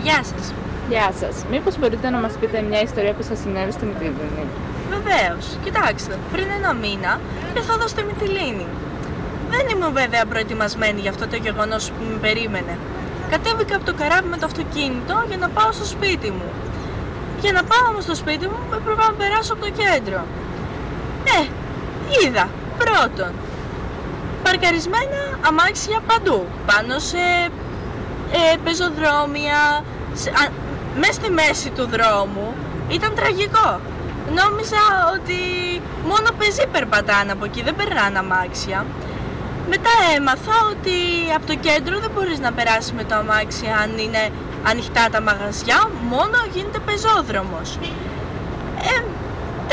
Γεια σας. Γεια σας. Μήπως μπορείτε να μας πείτε μια ιστορία που σας συνέβη στη Μυτιλήνη? Βεβαίως. Κοιτάξτε, πριν ένα μήνα ήρθα εδώ στη Μυτιλήνη. Δεν ήμουν βέβαια προετοιμασμένη για αυτό το γεγονός που με περίμενε. Κατέβηκα από το καράβι με το αυτοκίνητο για να πάω στο σπίτι μου. Για να πάω όμως στο σπίτι μου έπρεπε να περάσω από το κέντρο. Είδα πρώτον παρκαρισμένα αμάξια παντού, πάνω σε πεζοδρόμια, μέσα στη μέση του δρόμου. Ήταν τραγικό. Νόμιζα ότι μόνο πεζοί περπατάνε από εκεί, δεν περνάνε αμάξια. Μετά έμαθα ότι από το κέντρο δεν μπορείς να περάσεις με το αμάξι αν είναι ανοιχτά τα μαγαζιά, μόνο γίνεται πεζόδρομος.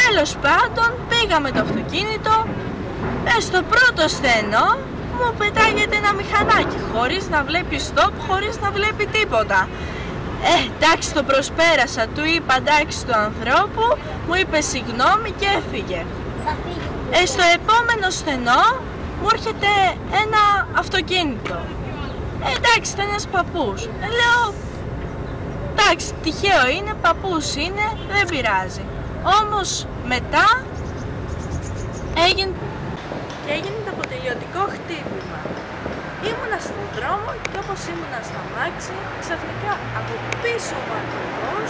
Τέλος πάντων πήγα με το αυτοκίνητο, στο πρώτο στενό μου πετάγεται ένα μηχανάκι χωρίς να βλέπει stop, χωρίς να βλέπει τίποτα. Εντάξει, το προσπέρασα, του είπα εντάξει του ανθρώπου, μου είπε συγγνώμη και έφυγε. Στο επόμενο στενό μου έρχεται ένα αυτοκίνητο. Εντάξει, ήταν ένας παππούς. Λέω, εντάξει, τυχαίο είναι, παππούς είναι, δεν πειράζει. Όμως μετά έγινε το αποτελειωτικό χτύπημα. Ήμουνα στον δρόμο και όπως ήμουνα στα αμάξι, ξαφνικά από πίσω μου ακριβώς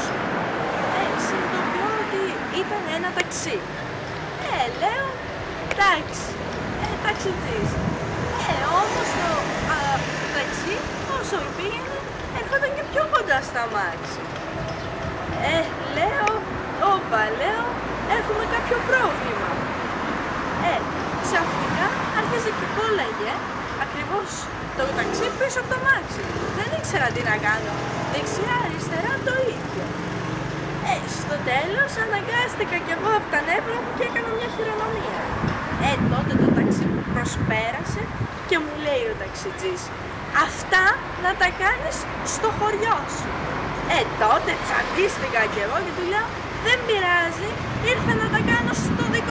συνειδητοποιώ ότι ήταν ένα ταξί. Λέω, εντάξει, ταξιτζής. Όμως το ταξί όσο πήγαινε έρχονταν και πιο κοντά στα αμάξι. Λέω, λέω, έχουμε κάποιο πρόβλημα. Ξαφνικά άρχισε και κόλλαγε ακριβώς το ταξί πίσω από το αμάξι. Δεν ήξερα τι να κάνω. Δεξιά, αριστερά το ίδιο. Στο τέλος αναγκάστηκα κι εγώ από τα νεύρα μου και έκανα μια χειρονομία. Τότε το ταξί μου προσπέρασε και μου λέει ο ταξιτζής, αυτά να τα κάνεις στο χωριό σου. Τότε τσαντίστηκα κι εγώ και του λέω, δεν πειράζει, ήρθα να τα κάνω στο δικό